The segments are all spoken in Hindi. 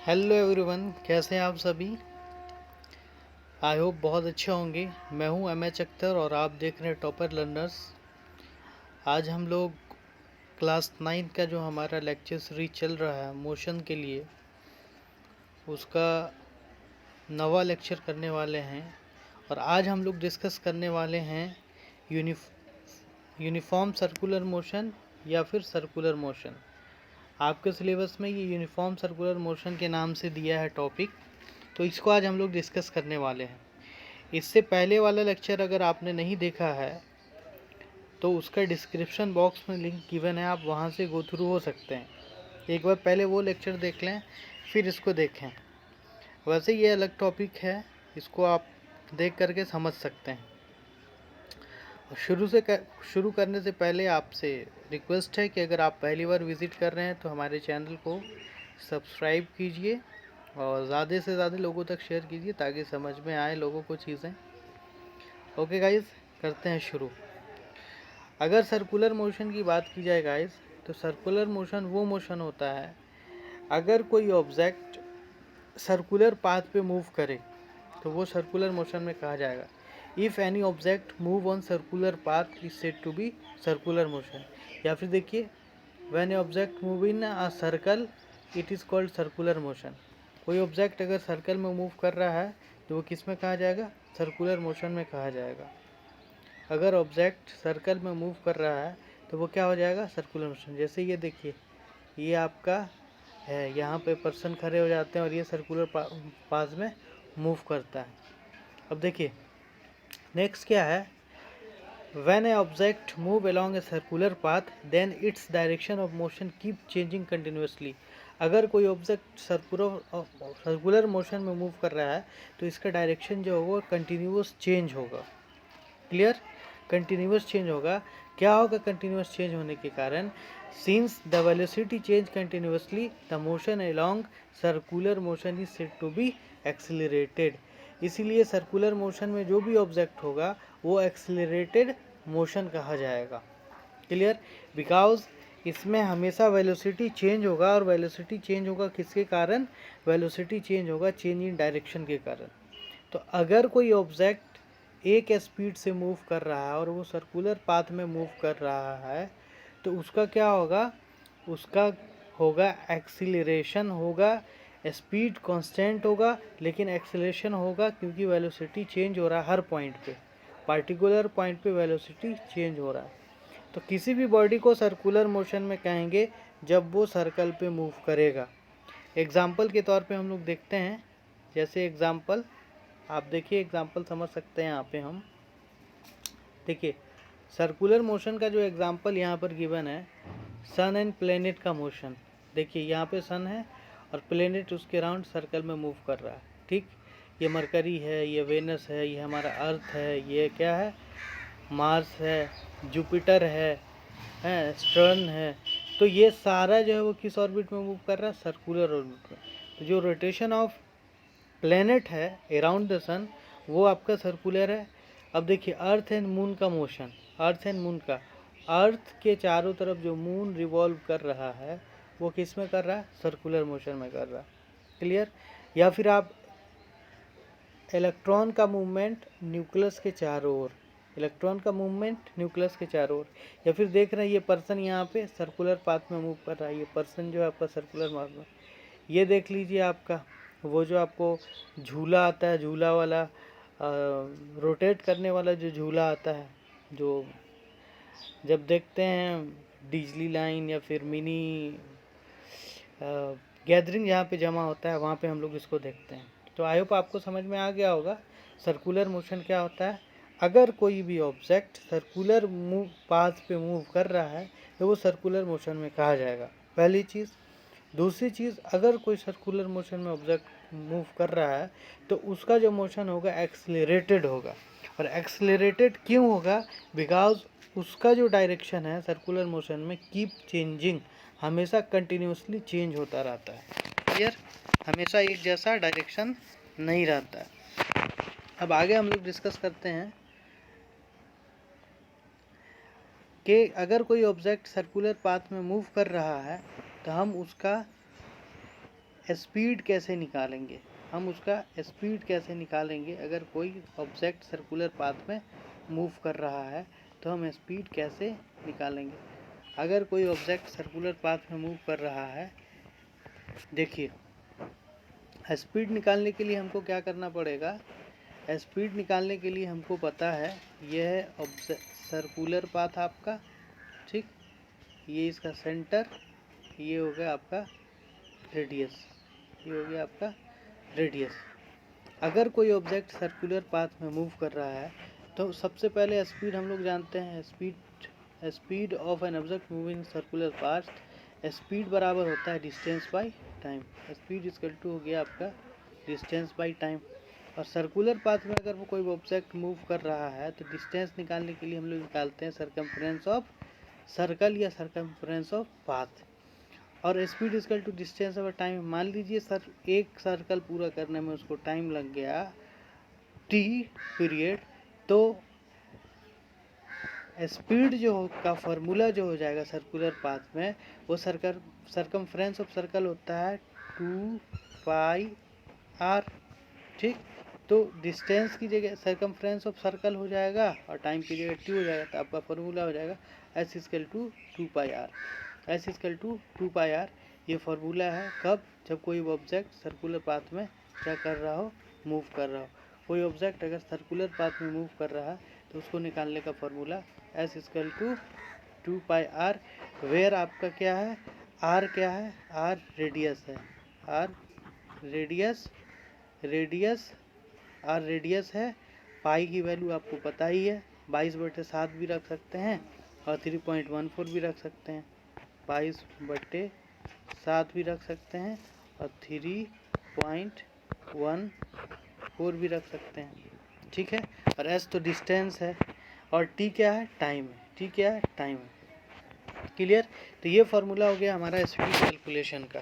हेलो एवरीवन, कैसे हैं आप सभी। आई होप बहुत अच्छे होंगे। मैं हूं एम.एच. अख्तर और आप देख रहे हैं टॉपर लर्नर्स। आज हम लोग क्लास 9 का जो हमारा लेक्चर सीरीज चल रहा है मोशन के लिए, उसका नवा लेक्चर करने वाले हैं। और आज हम लोग डिस्कस करने वाले हैं यूनिफॉर्म सर्कुलर मोशन या फिर सर्कुलर मोशन। आपके सिलेबस में ये यूनिफॉर्म सर्कुलर मोशन के नाम से दिया है टॉपिक, तो इसको आज हम लोग डिस्कस करने वाले हैं। इससे पहले वाला लेक्चर अगर आपने नहीं देखा है तो उसका डिस्क्रिप्शन बॉक्स में लिंक गिवन है, आप वहाँ से गो थ्रू हो सकते हैं। एक बार पहले वो लेक्चर देख लें, फिर इसको देखें। वैसे ये अलग टॉपिक है, इसको आप देख करके समझ सकते हैं। और शुरू करने से पहले आपसे रिक्वेस्ट है कि अगर आप पहली बार विज़िट कर रहे हैं तो हमारे चैनल को सब्सक्राइब कीजिए और ज़्यादा से ज़्यादा लोगों तक शेयर कीजिए ताकि समझ में आए लोगों को चीज़ें। ओके गाइस, करते हैं शुरू। अगर सर्कुलर मोशन की बात की जाए गाइस, तो सर्कुलर मोशन वो मोशन होता है अगर कोई ऑब्जेक्ट सर्कुलर पाथ पे मूव करे तो वो सर्कुलर मोशन में कहा जाएगा। If any object move on circular path is said to be circular motion. या फिर देखिए, when a object move in a circle it is called circular motion. कोई ऑब्जेक्ट अगर सर्कल में मूव कर रहा है तो वो किस में कहा जाएगा? सर्कुलर मोशन में कहा जाएगा। अगर ऑब्जेक्ट सर्कल में मूव कर रहा है तो वो क्या हो जाएगा? Circular motion. जैसे ये देखिए, ये आपका है, यहाँ पे पर्सन खड़े हो जाते हैं और ये सर्कुलर पाथ में मूव करता है। अब देखिए नेक्स्ट क्या है, when a object move along a circular path then its direction of motion keep changing continuously. अगर कोई ऑब्जेक्ट सर्कुलर मोशन में मूव कर रहा है तो इसका डायरेक्शन जो होगा कंटिन्यूस चेंज होगा। क्लियर? कंटिन्यूस चेंज होगा। क्या होगा कंटिन्यूस चेंज होने के कारण? Since the velocity change continuously the motion along circular motion is said to be accelerated. इसीलिए सर्कुलर मोशन में जो भी ऑब्जेक्ट होगा वो एक्सीलरेटेड मोशन कहा जाएगा। क्लियर? बिकॉज इसमें हमेशा वेलोसिटी चेंज होगा, और वेलोसिटी चेंज होगा किसके कारण? वेलोसिटी चेंज होगा चेंज इन डायरेक्शन के कारण। तो अगर कोई ऑब्जेक्ट एक स्पीड से मूव कर रहा है और वो सर्कुलर पाथ में मूव कर रहा है तो उसका क्या होगा? उसका होगा एक्सीलरेशन होगा। स्पीड कांस्टेंट होगा लेकिन एक्सीलरेशन होगा, क्योंकि वेलोसिटी चेंज हो रहा है हर पॉइंट पे, पार्टिकुलर पॉइंट पे वेलोसिटी चेंज हो रहा है। तो किसी भी बॉडी को सर्कुलर मोशन में कहेंगे जब वो सर्कल पे मूव करेगा। एग्जाम्पल के तौर पे हम लोग देखते हैं, जैसे एग्जाम्पल आप देखिए, एग्जाम्पल समझ सकते हैं यहाँ पे हम। देखिए सर्कुलर मोशन का जो एग्जाम्पल यहाँ पर गिवन है, सन एंड प्लेनेट का मोशन। देखिए यहाँ पे सन है और प्लेनेट उसके राउंड सर्कल में मूव कर रहा है। ठीक, ये मरकरी है, ये वेनस है, ये हमारा अर्थ है, ये क्या है? मार्स है, जुपिटर है, स्टर्न है। तो ये सारा जो है वो किस ऑर्बिट में मूव कर रहा है? सर्कुलर ऑर्बिट में। तो जो रोटेशन ऑफ प्लेनेट है अराउंड द सन वो आपका सर्कुलर है। अब देखिए अर्थ एंड मून का मोशन, अर्थ एंड मून का, अर्थ के चारों तरफ जो मून रिवॉल्व कर रहा है वो किस में कर रहा है? सर्कुलर मोशन में कर रहा है। क्लियर? या फिर आप इलेक्ट्रॉन का मूवमेंट न्यूक्लियस के चारों ओर, इलेक्ट्रॉन का मूवमेंट न्यूक्लियस के चारों ओर। या फिर देख रहे हैं ये पर्सन यहाँ पे सर्कुलर पाथ में मूव कर रहा है, ये पर्सन जो है आपका सर्कुलर पाथ में। ये देख लीजिए आपका वो जो आपको झूला आता है, झूला वाला रोटेट करने वाला जो झूला आता है, जो जब देखते हैं डिज्नी लाइन या फिर मिनी गैदरिंग जहाँ पे जमा होता है वहाँ पे हम लोग इसको देखते हैं। तो आई होप आपको समझ में आ गया होगा सर्कुलर मोशन क्या होता है। अगर कोई भी ऑब्जेक्ट सर्कुलर मूव पाथ पे मूव कर रहा है तो वो सर्कुलर मोशन में कहा जाएगा, पहली चीज़। दूसरी चीज़, अगर कोई सर्कुलर मोशन में ऑब्जेक्ट मूव कर रहा है तो उसका जो मोशन होगा एक्सीलरेटेड होगा। और एक्सीलरेटेड क्यों होगा? बिकॉज उसका जो डायरेक्शन है सर्कुलर मोशन में कीप चेंजिंग, हमेशा कंटिन्यूसली चेंज होता रहता है। क्लियर? हमेशा एक जैसा डायरेक्शन नहीं रहता है। अब आगे हम लोग डिस्कस करते हैं कि अगर कोई ऑब्जेक्ट सर्कुलर पाथ में मूव कर रहा है तो हम उसका स्पीड कैसे निकालेंगे, हम उसका स्पीड कैसे निकालेंगे। अगर कोई ऑब्जेक्ट सर्कुलर पाथ में मूव कर रहा है तो हम स्पीड कैसे निकालेंगे। अगर कोई ऑब्जेक्ट सर्कुलर पाथ में मूव कर रहा है, देखिए स्पीड निकालने के लिए हमको क्या करना पड़ेगा। स्पीड निकालने के लिए हमको पता है यह है सर्कुलर पाथ आपका, ठीक, ये इसका सेंटर, ये हो गया आपका रेडियस, ये हो गया आपका रेडियस। अगर कोई ऑब्जेक्ट सर्कुलर पाथ में मूव कर रहा है तो सबसे पहले स्पीड हम लोग जानते हैं। Speed of an object moving circular path, speed बराबर होता है distance by time. Speed equal to हो गया आपका डिस्टेंस बाय टाइम। और सर्कुलर पाथ में अगर वो कोई ऑब्जेक्ट मूव कर रहा है तो डिस्टेंस निकालने के लिए हम लोग निकालते हैं सरकमफ्रेंस ऑफ सर्कल या सरकमफ्रेंस ऑफ पाथ। और speed equal to distance of time. मान लीजिए सर एक सर्कल पूरा करने में उसको टाइम लग गया t पीरियड, तो स्पीड जो का फार्मूला जो हो जाएगा सर्कुलर पाथ में, वो सरकमफ्रेंस ऑफ सर्कल होता है 2πr, ठीक। तो डिस्टेंस की जगह सरकमफ्रेंस ऑफ सर्कल हो जाएगा और टाइम की जगह t हो जाएगा, तो आपका फार्मूला हो जाएगा s equal to 2πr। s equal to 2πr ये फार्मूला है कब, जब कोई ऑब्जेक्ट सर्कुलर पाथ में क्या कर रहा हो, मूव कर रहा हो। कोई ऑब्जेक्ट अगर सर्कुलर पाथ में मूव कर रहा है तो उसको निकालने का formula s equal to 2πr, where आपका क्या है, r क्या है, r रेडियस है, r रेडियस, r रेडियस है। पाई की वैल्यू आपको पता ही है, 22/7 भी रख सकते हैं और 3.14 भी रख सकते हैं। 22/7 भी रख सकते हैं और 3.14 भी रख सकते हैं, ठीक है। और s तो डिस्टेंस है और t क्या है, टाइम है, t क्या है, टाइम है। क्लियर। तो ये फार्मूला हो गया हमारा स्पीड कैलकुलेशन का।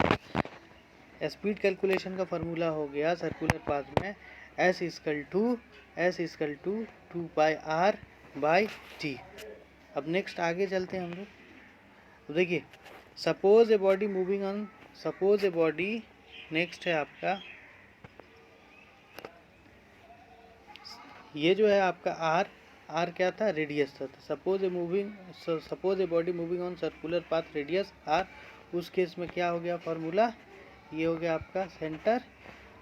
स्पीड कैलकुलेशन का फार्मूला हो गया सर्कुलर पाथ में s इक्वल टू 2πr/t। अब नेक्स्ट आगे चलते हैं हम लोग। तो देखिए suppose a body moving on, suppose a body, next है आपका ये जो है आपका r क्या था, रेडियस था। Suppose a body moving on circular path radius r, उस केस में क्या हो गया फार्मूला, ये हो गया आपका सेंटर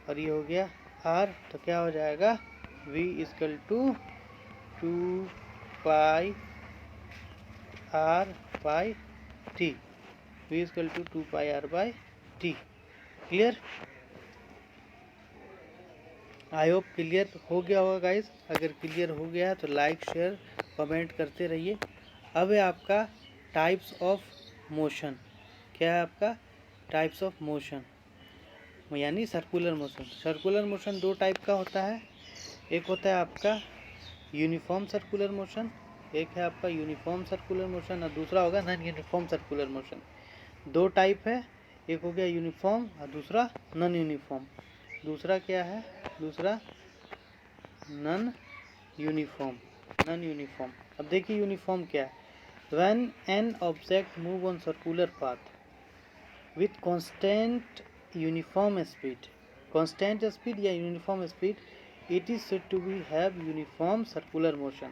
और ये हो गया r, तो क्या हो जाएगा v equal to 2πr/t, v equal to 2πr/t। Clear, I hope clear हो गया होगा गाइस। अगर क्लियर हो गया है तो लाइक शेयर कमेंट करते रहिए। अब है आपका टाइप्स ऑफ मोशन, क्या है आपका टाइप्स ऑफ मोशन, यानी सर्कुलर मोशन। सर्कुलर मोशन दो टाइप का होता है, एक होता है आपका यूनिफॉर्म सर्कुलर मोशन, एक है आपका यूनिफॉर्म सर्कुलर मोशन और दूसरा होगा नॉन यूनिफॉर्म सर्कुलर मोशन। दो टाइप है, एक हो गया यूनिफॉर्म और दूसरा नॉन यूनिफॉर्म। दूसरा क्या है, दूसरा नॉन यूनिफॉर्म। अब देखिए यूनिफॉर्म क्या है। When an object move on circular path with constant uniform speed, constant speed या uniform speed, it is said to be have uniform circular motion.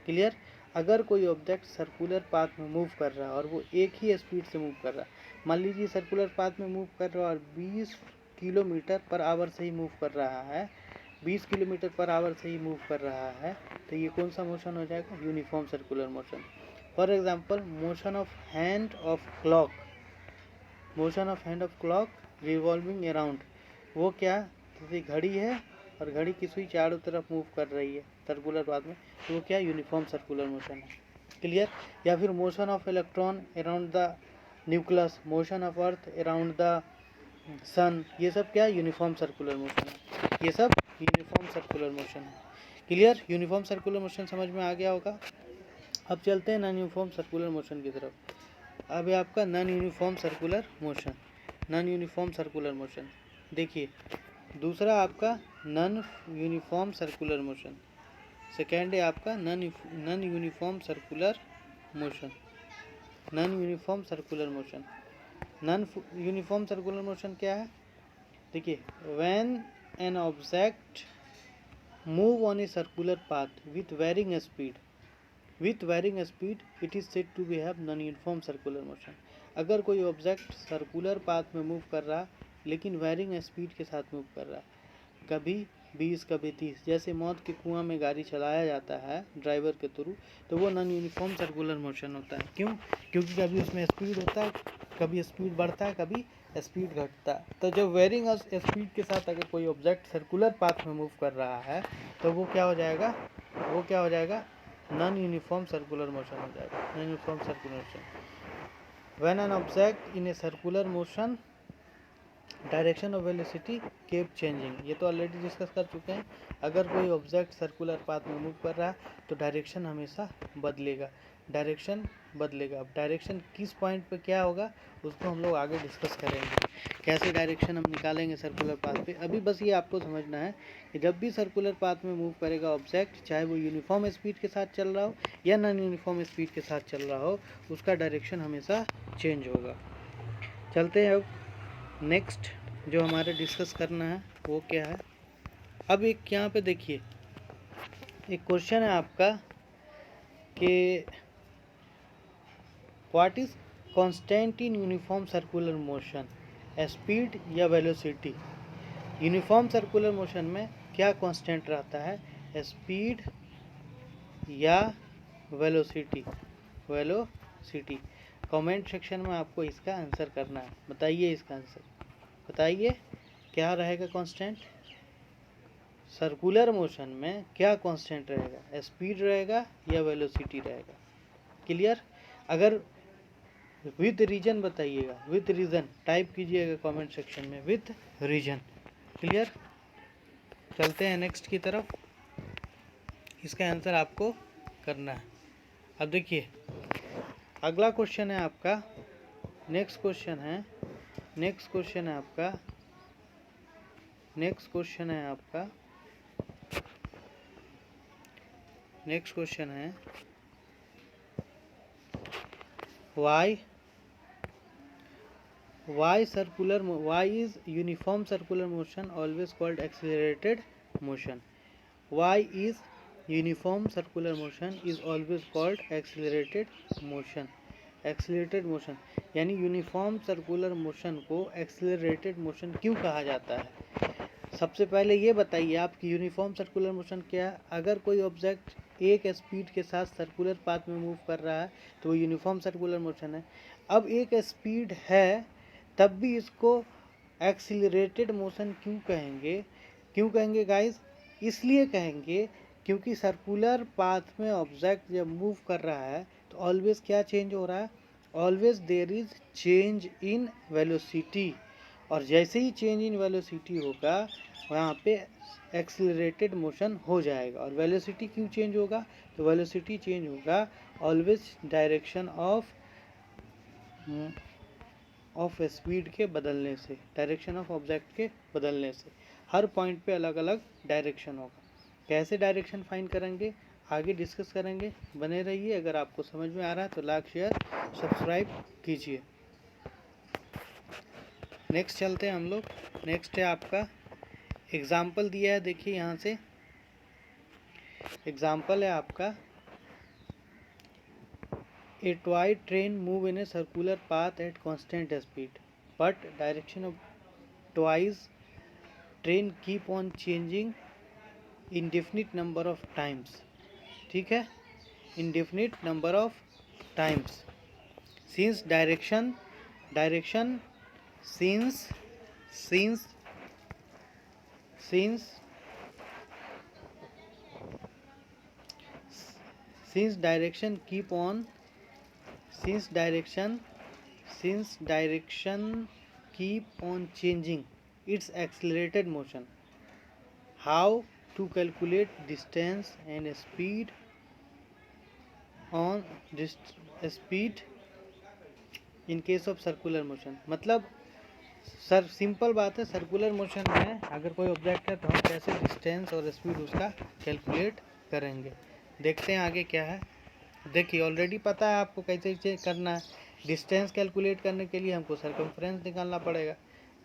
Clear. अगर कोई ऑब्जेक्ट सर्कुलर पाथ में मूव कर रहा है और वो एक ही स्पीड से मूव कर रहा है, मान लीजिए सर्कुलर पाथ में मूव कर रहा है और 20 किलोमीटर पर आवर से ही मूव कर रहा है, 20 किलोमीटर पर आवर से ही मूव कर रहा है, तो ये कौन सा मोशन हो जाएगा, uniform circular motion. For example motion of hand of clock, motion of hand of clock revolving around, वो क्या, जैसे घड़ी है और घड़ी की सुई चारों तरफ मूव कर रही है सर्कुलर पाथ में, तो वो क्या, यूनिफॉर्म सर्कुलर मोशन है। क्लियर। या फिर motion of electron around the nucleus, motion of earth around the sun, ये सब क्या, यूनिफॉर्म सर्कुलर मोशन है, ये सब यूनिफॉर्म सर्कुलर मोशन है। क्लियर। यूनिफॉर्म सर्कुलर मोशन समझ में आ गया होगा। अब चलते हैं नॉन यूनिफॉर्म सर्कुलर मोशन की तरफ। अब है आपका non uniform circular motion, non uniform circular motion. देखिए दूसरा आपका non uniform circular motion, second है आपका non uniform circular motion, non uniform circular motion. Non uniform circular motion क्या है, देखिए, when an object move on a circular path with varying speed it is said to be have non uniform circular motion. अगर कोई ऑब्जेक्ट सर्कुलर पाथ में मूव कर रहा लेकिन वेरिंग स्पीड के साथ मूव कर रहा है, कभी 20 कभी 30, जैसे मौत के कुआं में गाड़ी चलाया जाता है ड्राइवर के थ्रू, तो वो नॉन यूनिफॉर्म सर्कुलर मोशन होता है। क्यों? क्योंकि कभी उसमें स्पीड होता है, कभी स्पीड बढ़ता है, कभी स्पीड घटता है। तो जब वेरिंग स्पीड के साथ अगर कोई ऑब्जेक्ट सर्कुलर पाथ में मूव कर रहा है तो वो क्या हो जाएगा? नॉन यूनिफॉर्म सर्कुलर मोशन हो जाएगा। Non uniform circular motion when an object in a circular motion direction of velocity keep changing, ये तो ऑलरेडी डिस्कस कर चुके हैं। अगर कोई ऑब्जेक्ट सर्कुलर पाथ में मूव कर रहा है तो डायरेक्शन हमेशा बदलेगा। अब डायरेक्शन किस पॉइंट पे क्या होगा उसको हम लोग आगे डिस्कस करेंगे, कैसे डायरेक्शन हम निकालेंगे सर्कुलर पाथ पे। अभी बस ये आपको समझना है कि जब भी सर्कुलर पाथ में मूव करेगा ऑब्जेक्ट, चाहे वो यूनिफॉर्म स्पीड के साथ चल रहा हो या नॉन यूनिफॉर्म स्पीड के साथ चल रहा हो, उसका डायरेक्शन हमेशा चेंज होगा। चलते हैं अब नेक्स्ट जो हमारे डिस्कस करना है वो क्या है। अब एक यहाँ पे देखिए, एक क्वेश्चन है आपका कि what is constant in uniform circular motion, speed या वेलोसिटी। यूनिफॉर्म सर्कुलर मोशन में क्या कांस्टेंट रहता है, स्पीड या वेलोसिटी। कमेंट सेक्शन में आपको इसका आंसर करना है। बताइए इसका आंसर, बताइए क्या रहेगा कांस्टेंट। सर्कुलर मोशन में क्या कांस्टेंट रहेगा, स्पीड रहेगा या वेलोसिटी रहेगा। क्लियर? अगर विद रीजन बताइएगा, विद रीजन टाइप कीजिएगा कमेंट सेक्शन में, विद रीजन। क्लियर? चलते हैं नेक्स्ट की तरफ, इसका आंसर आपको करना है। अब देखिए अगला क्वेश्चन है आपका, नेक्स्ट क्वेश्चन है why is uniform circular motion always called accelerated motion? Why is uniform circular motion is always called accelerated motion? Accelerated motion यानी यूनिफॉर्म सर्कुलर मोशन को एक्सीलरेटेड मोशन क्यों कहा जाता है? सबसे पहले ये बताइए आप कि यूनिफॉर्म सर्कुलर मोशन क्या है। अगर कोई ऑब्जेक्ट एक स्पीड के साथ सर्कुलर पाथ में मूव कर रहा है तो वो यूनिफॉर्म सर्कुलर मोशन है। अब एक स्पीड है तब भी इसको एक्सीलरेटेड मोशन क्यों कहेंगे गाइस? इसलिए कहेंगे क्योंकि सर्कुलर पाथ में ऑब्जेक्ट जब मूव कर रहा है तो ऑलवेज क्या चेंज हो रहा है, always there is change in velocity, और जैसे ही चेंज इन वेलोसिटी होगा वहाँ पे एक्सीलरेटेड मोशन हो जाएगा। और वेलोसिटी क्यों चेंज होगा, तो वेलोसिटी चेंज होगा ऑलवेज डायरेक्शन ऑफ स्पीड के बदलने से, डायरेक्शन ऑफ ऑब्जेक्ट के बदलने से। हर पॉइंट पे अलग अलग डायरेक्शन होगा। कैसे डायरेक्शन फाइंड करेंगे आगे डिस्कस करेंगे, बने रहिए। अगर आपको समझ में आ रहा है तो लाइक शेयर सब्सक्राइब कीजिए। नेक्स्ट चलते हैं हम लोग। नेक्स्ट है आपका एग्जाम्पल दिया है, देखिए यहाँ से एग्जाम्पल है आपका, ए toy train move in A circular path at constant speed but direction of toys train keep on changing indefinite number of times। ठीक है, indefinite number of times since direction keep on changing its accelerated motion, how to calculate distance and speed in case of circular motion। मतलब सर सिंपल बात है, सर्कुलर मोशन में अगर कोई ऑब्जेक्ट है तो हम कैसे डिस्टेंस और स्पीड उसका कैलकुलेट करेंगे। देखते हैं आगे क्या है। देखिए ऑलरेडी पता है आपको कैसे करना है। डिस्टेंस कैलकुलेट करने के लिए हमको सर्कमफ्रेंस निकालना पड़ेगा।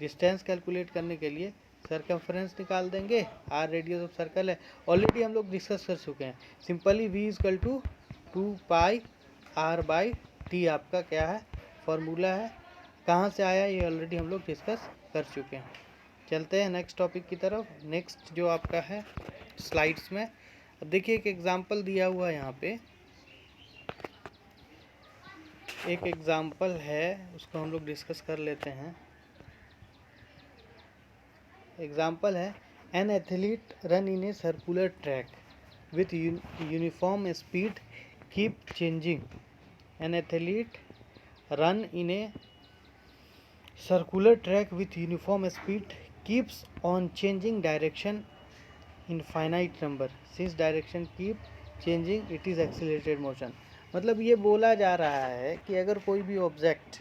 डिस्टेंस कैलकुलेट करने के लिए सरकमफ्रेंस निकाल देंगे, आर रेडियस ऑफ सर्कल है, ऑलरेडी हम लोग डिस्कस कर चुके हैं। Simply v is equal to 2πr/t आपका क्या है, फॉर्मूला है। कहाँ से आया ये ऑलरेडी हम लोग डिस्कस कर चुके हैं। चलते हैं नेक्स्ट टॉपिक की तरफ। नेक्स्ट जो आपका है स्लाइड्स में, अब देखिए एक एग्जांपल दिया हुआ है यहाँ पे, एक एग्जांपल है उसको हम लोग डिस्कस कर लेते हैं। एग्जांपल है an athlete run in a circular track with uniform speed keep changing. An athlete run in A circular track with uniform speed keeps on changing direction in finite number, since direction keep changing it is accelerated motion। मतलब ये बोला जा रहा है कि अगर कोई भी ऑब्जेक्ट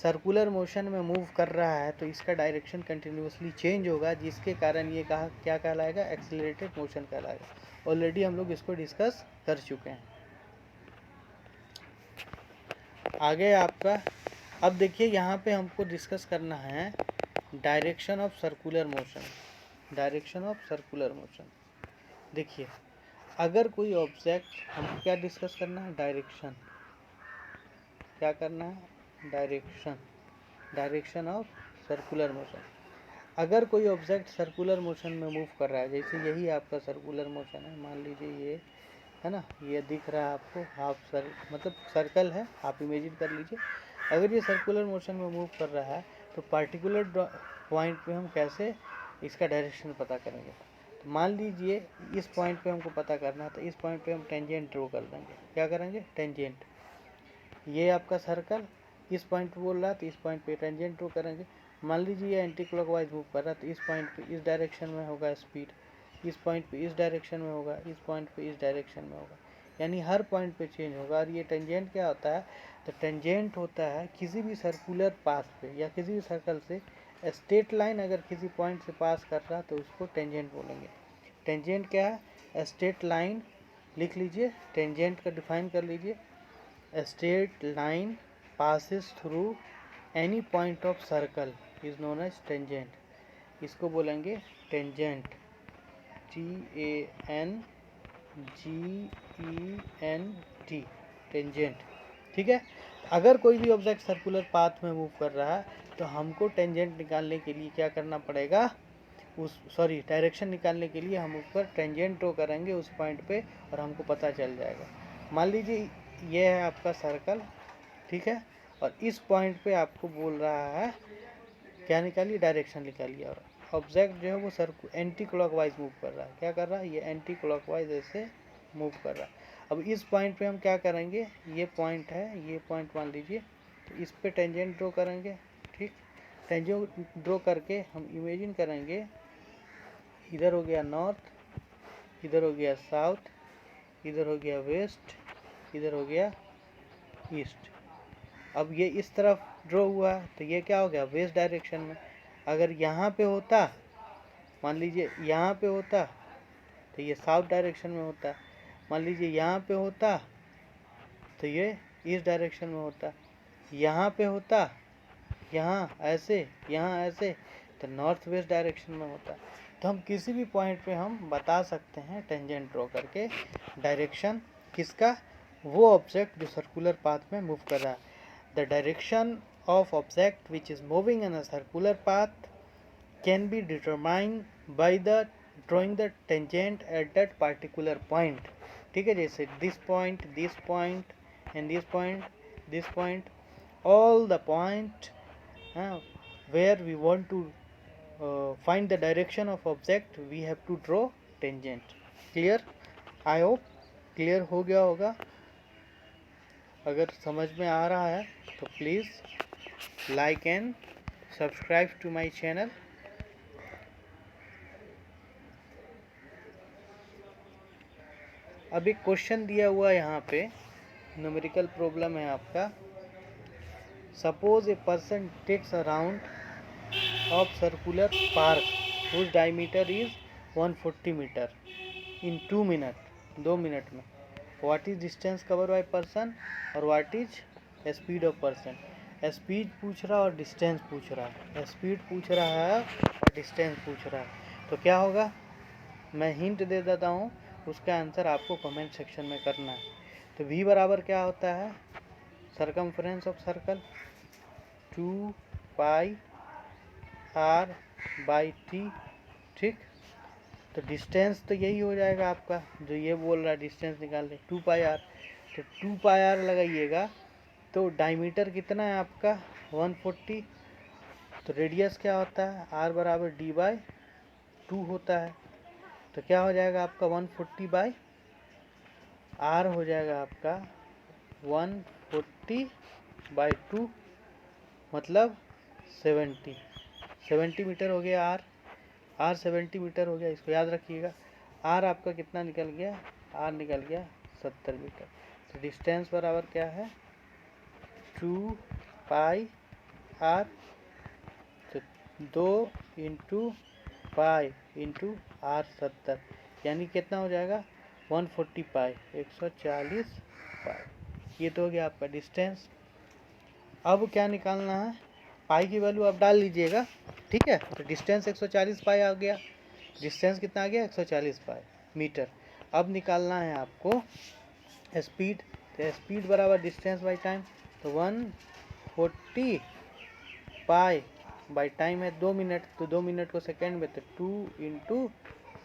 सर्कुलर मोशन में मूव कर रहा है तो इसका डायरेक्शन कंटिन्यूसली चेंज होगा, जिसके कारण ये क्या कहलाएगा, एक्सेलरेटेड मोशन कहलाएगा। ऑलरेडी हम लोग इसको डिस्कस कर चुके हैं। आगे आपका अब देखिए यहाँ पे हमको डिस्कस करना है direction of circular motion. Direction of circular motion, देखिए अगर कोई ऑब्जेक्ट, हमको क्या डिस्कस करना है, डायरेक्शन, क्या करना है, direction, direction of circular motion. अगर कोई ऑब्जेक्ट सर्कुलर मोशन में मूव कर रहा है, जैसे यही आपका सर्कुलर मोशन है, मान लीजिए ये है ना, ये दिख रहा है आपको हाफ मतलब सर्कल है, आप इमेजिन कर लीजिए। अगर ये सर्कुलर मोशन में मूव कर रहा है तो पार्टिकुलर पॉइंट पे हम कैसे इसका डायरेक्शन पता करेंगे। तो मान लीजिए इस पॉइंट पे हमको पता करना है, तो इस पॉइंट पे हम टेंजेंट ड्रॉ कर देंगे। क्या करेंगे, टेंजेंट। ये आपका सर्कल इस पॉइंट पे बोल रहा है तो इस पॉइंट पे टेंजेंट ड्रॉ करेंगे। मान लीजिए ये एंटी क्लॉकवाइज मूव कर रहा है तो इस पॉइंट पे इस डायरेक्शन में होगा स्पीड, इस पॉइंट पे इस डायरेक्शन में होगा, इस पॉइंट पे इस डायरेक्शन में होगा, यानी हर पॉइंट पे चेंज होगा। और ये टेंजेंट क्या होता है, तो टेंजेंट होता है किसी भी सर्कुलर पाथ पे या किसी भी सर्कल से स्ट्रेट लाइन अगर किसी पॉइंट से पास कर रहा है तो उसको टेंजेंट बोलेंगे। टेंजेंट क्या है, स्ट्रेट लाइन, लिख लीजिए, टेंजेंट का डिफाइन कर लीजिए, straight line passes through any point of circle is known as tangent। इसको बोलेंगे टेंजेंट, TANGENT, टेंजेंट। ठीक है, अगर कोई भी ऑब्जेक्ट सर्कुलर पाथ में मूव कर रहा है तो हमको टेंजेंट निकालने के लिए क्या करना पड़ेगा, डायरेक्शन निकालने के लिए हम ऊपर टेंजेंट ड्रॉ करेंगे उस पॉइंट पे और हमको पता चल जाएगा। मान लीजिए ये है आपका सर्कल, ठीक है, और इस पॉइंट पे आपको बोल रहा है क्या निकालिए, डायरेक्शन निकालिए। और ऑब्जेक्ट जो है वो एंटी क्लॉकवाइज मूव कर रहा है। क्या कर रहा है, ये एंटी क्लॉकवाइज ऐसे मूव कर रहा है। अब इस पॉइंट पे हम क्या करेंगे, ये पॉइंट है, ये पॉइंट मान लीजिए, तो इस पे टेंजेंट ड्रॉ करेंगे। ठीक, टेंजेंट ड्रॉ करके हम इमेजिन करेंगे इधर हो गया नॉर्थ, इधर हो गया साउथ, इधर हो गया वेस्ट, इधर हो गया ईस्ट। अब ये इस तरफ ड्रॉ हुआ तो ये क्या हो गया, वेस्ट डायरेक्शन में। अगर यहाँ पे होता, मान लीजिए यहाँ पे होता तो ये साउथ डायरेक्शन में होता। मान लीजिए यहाँ पे होता तो ये ईस्ट डायरेक्शन में होता। यहाँ पे होता, यहाँ ऐसे, यहाँ ऐसे, तो नॉर्थ वेस्ट डायरेक्शन में होता। तो हम किसी भी पॉइंट पे हम बता सकते हैं टेंजेंट ड्रॉ करके डायरेक्शन किसका, वो ऑब्जेक्ट जो सर्कुलर पाथ में मूव कर रहा है। The direction of object which is moving in a circular path can be determined by the drawing the tangent at that particular point। ठीक है, जैसे this point and this point, all the point where we want to find the direction of object we have to draw tangent। Clear? I hope clear हो गया होगा। अगर समझ में आ रहा है तो please like and subscribe to my channel. अब एक क्वेश्चन दिया हुआ है यहाँ पे, न्यूमेरिकल प्रॉब्लम है आपका। Suppose a person takes a round of circular park whose diameter is 140 metre in 2 minute, 2 minute में। What is distance cover by person और what is speed of person. Speed पूछ रहा और डिस्टेंस पूछ रहा है, स्पीड पूछ रहा है और डिस्टेंस पूछ रहा है। तो क्या होगा, मैं हिंट दे देता हूँ, उसका आंसर आपको कमेंट सेक्शन में करना है। तो v बराबर क्या होता है, circumference of circle 2 pi r by T. ठीक, तो डिस्टेंस तो यही हो जाएगा आपका, जो ये बोल रहा है डिस्टेंस निकाल ले 2 पाई r। तो 2 पाई r लगाइएगा, तो डायमीटर कितना है आपका 140। तो रेडियस क्या होता है, r बराबर d बाई 2 होता है। तो क्या हो जाएगा आपका 140 बाई r हो जाएगा आपका 140 बाई 2, मतलब 70 मीटर हो गया r 70 मीटर हो गया। इसको याद रखिएगा, r आपका कितना निकल गया, r निकल गया 70 मीटर। तो डिस्टेंस बराबर क्या है 2 पाई r, तो 2 इंटू पाई इंटू r 70, यानी कितना हो जाएगा 140 पाई, 140 पाई। ये तो हो गया आपका डिस्टेंस। अब क्या निकालना है, पाई की वैल्यू आप डाल लीजिएगा, ठीक है। तो डिस्टेंस 140 पाई आ गया, डिस्टेंस कितना आ गया 140 पाई मीटर। अब निकालना है आपको स्पीड, तो स्पीड बराबर डिस्टेंस बाई टाइम। तो 140 पाई बाई टाइम है 2 मिनट, तो 2 मिनट को सेकेंड में, तो 2 इंटू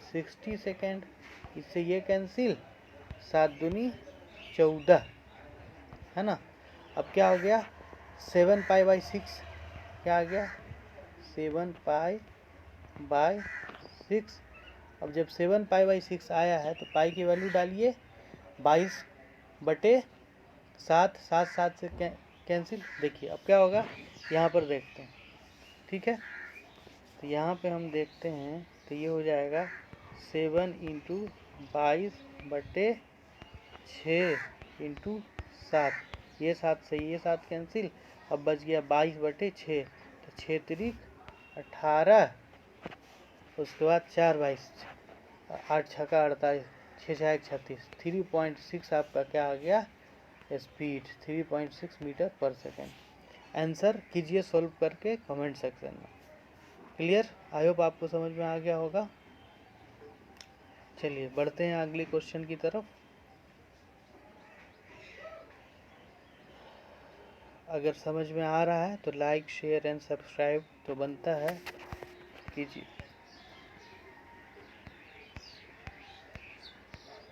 60 सेकेंड। इससे ये कैंसिल, 7 दूनी 14, है ना। अब क्या हो गया 7 पाई बाई 6, क्या आ गया 7 पाई बाई 6। अब जब 7 पाई बाई 6 आया है तो पाई की वैल्यू डालिए 22/7, 7 से कैंसिल। देखिए अब क्या होगा, यहाँ पर देखते हैं, ठीक है। तो यहाँ पे हम देखते हैं, तो ये हो जाएगा 7 इंटू 22/6 इंटू 7, ये 7 सही, ये 7 कैंसिल। अब बच गया 22/6, तो 6 तिरिक 18, उसके बाद 4 22, 8 छक्का 48, 6 6 36, 3.6 आपका क्या आ गया speed, 3.6 metre per second. Answer कीजिए सॉल्व करके कमेंट सेक्शन में। क्लियर, आई होप आपको समझ में आ गया होगा। चलिए बढ़ते हैं अगले क्वेश्चन की तरफ। अगर समझ में आ रहा है तो लाइक शेयर एंड सब्सक्राइब तो बनता है, कीजिए।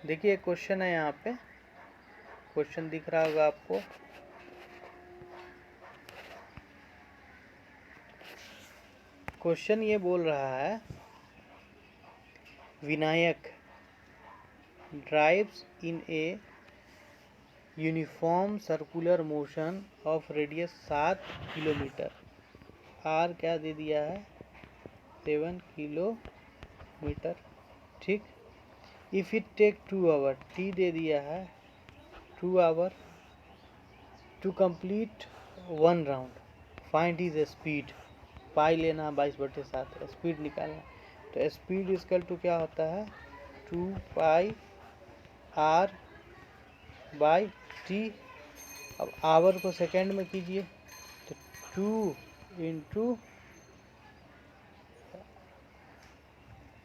देखिए क्वेश्चन है, यहाँ पे क्वेश्चन दिख रहा होगा आपको। क्वेश्चन ये बोल रहा है, Vinayak drives in a uniform circular motion of radius 7 kilometre, R क्या दे दिया है 7 किलोमीटर, ठीक। If it take 2 hour, T दे दिया है 2 hour to complete 1 round, find is speed, pi लेना 22/7, स्पीड निकालना। तो स्पीड इक्वल टू क्या होता है 2 पाई आर बाई टी। अब आवर को सेकेंड में कीजिए, तो 2 इंटू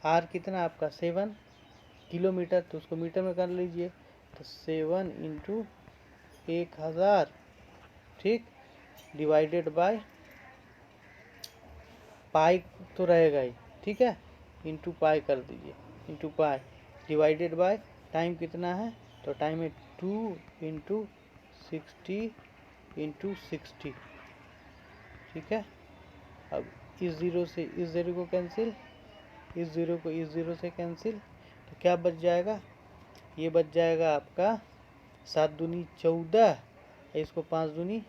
आर कितना आपका 7 किलोमीटर, तो उसको मीटर में कर लीजिए, तो 7 इंटू 1000, ठीक, डिवाइडेड बाय पाई तो रहेगा ही, ठीक है, इंटू पाई कर दीजिए, into pi divided by time कितना है, तो टाइम है 2 इंटू 60 इंटू 60, ठीक है। अब इस ज़ीरो से इस ज़ीरो को कैंसिल, इस ज़ीरो को इस ज़ीरो से कैंसिल, तो क्या बच जाएगा, ये बच जाएगा आपका 7 दूनी 14, इसको 5 दूनी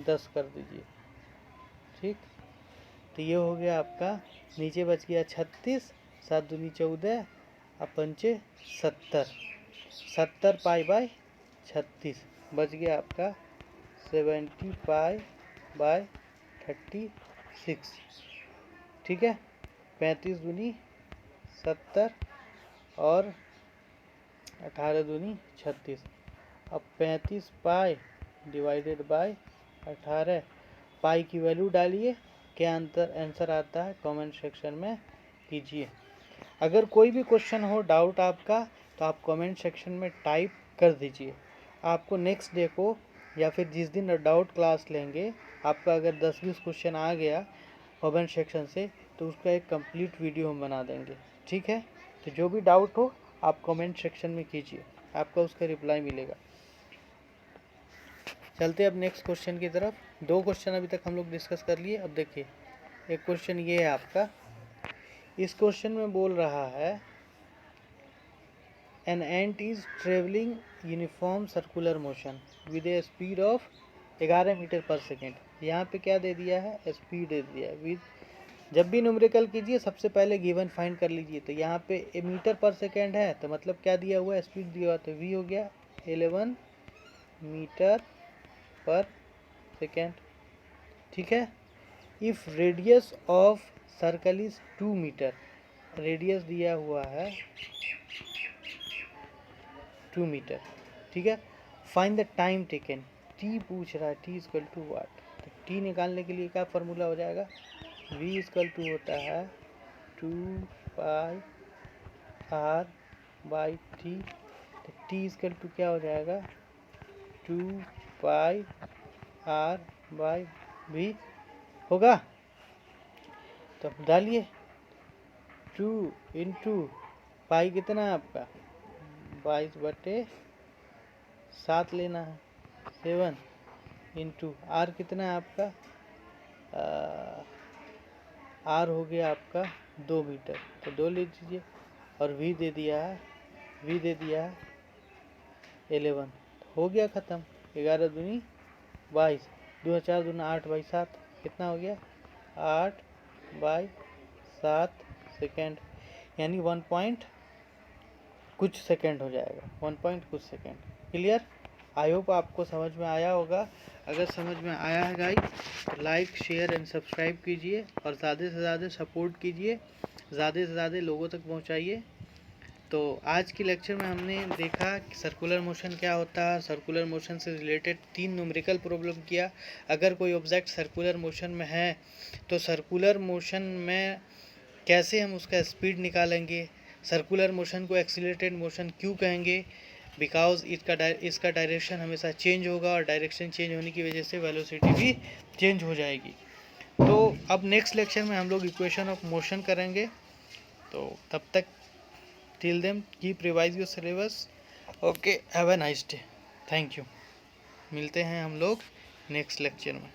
10 कर दीजिए, ठीक। तो ये हो गया आपका, नीचे बच गया 36, 7 दूनी 14 और 5 70, 70 पाई बाय 36, बच गया आपका 70 पाई बाय 36, ठीक है। 35 दूनी 70 और 18 दूनी 36। अब 35 पाई डिवाइडेड बाय 18, पाई की वैल्यू डालिए, क्या आंसर आता है कमेंट सेक्शन में कीजिए। अगर कोई भी क्वेश्चन हो, डाउट आपका, तो आप कमेंट सेक्शन में टाइप कर दीजिए। आपको नेक्स्ट डे को या फिर जिस दिन डाउट क्लास लेंगे, आपका अगर 10-20 क्वेश्चन आ गया कमेंट सेक्शन से, तो उसका एक कंप्लीट वीडियो हम बना देंगे, ठीक है। तो जो भी डाउट हो आप कमेंट सेक्शन में कीजिए, आपका उसका रिप्लाई मिलेगा। चलते अब नेक्स्ट क्वेश्चन की तरफ। 2 क्वेश्चन अभी तक हम लोग डिस्कस कर लिए। अब देखिए, एक क्वेश्चन ये है आपका। इस क्वेश्चन में बोल रहा है an ant is travelling uniform circular motion with a speed of 11 metre per second. यहाँ पे क्या दे दिया है, स्पीड दे दिया है विद। जब भी न्यूमेरिकल कीजिए सबसे पहले गिवन फाइंड कर लीजिए। तो यहाँ पे मीटर पर सेकेंड है, तो मतलब क्या दिया हुआ है, स्पीड दिया हुआ। तो वी हो गया 11 मीटर पर सेकेंड, ठीक है। If radius of circle is 2 metre, radius दिया हुआ है 2 मीटर, ठीक है। Find the time taken, t पूछ रहा है, टी इक्वल टू वाट। तो टी निकालने के लिए क्या फार्मूला हो जाएगा, v इक्वल टू होता है 2 पाई आर बाई टी। तो टी इक्वल टू क्या हो जाएगा, 2 पाई आर बाई वी होगा। तो डालिए 2 इंटू पाई कितना है आपका 22/7 लेना है, 7 इंटू आर कितना है आपका, आर हो गया आपका 2 मीटर, तो 2 ले लीजिए। और वी दे दिया है 11, हो गया ख़त्म। 11 दूनी 22, 2 4 दूना 8/7, कितना हो गया 8/7 सेकेंड, यानी 1 पॉइंट कुछ सेकेंड हो जाएगा, 1 पॉइंट कुछ सेकेंड। क्लियर? आई होप आपको समझ में आया होगा। अगर समझ में आया है गाइस, तो लाइक शेयर एंड सब्सक्राइब कीजिए और ज़्यादा से ज़्यादा सपोर्ट कीजिए, ज़्यादा से ज़्यादा लोगों तक पहुंचाइए। तो आज की लेक्चर में हमने देखा कि सर्कुलर मोशन क्या होता है, सर्कुलर मोशन से रिलेटेड 3 न्यूमेरिकल प्रॉब्लम किया। अगर कोई ऑब्जेक्ट सर्कुलर मोशन में है तो सर्कुलर मोशन में कैसे हम उसका स्पीड निकालेंगे, सर्कुलर मोशन को एक्सीलरेटेड मोशन क्यों कहेंगे, बिकॉज इसका डायरेक्शन हमेशा चेंज होगा और डायरेक्शन चेंज होने की वजह से वेलोसिटी भी चेंज हो जाएगी। तो अब नेक्स्ट लेक्चर में हम लोग इक्वेशन ऑफ मोशन करेंगे। तो तब तक till then keep revise your syllabus. Okay, have a nice day, thank you. मिलते हैं हम लोग नेक्स्ट लेक्चर में।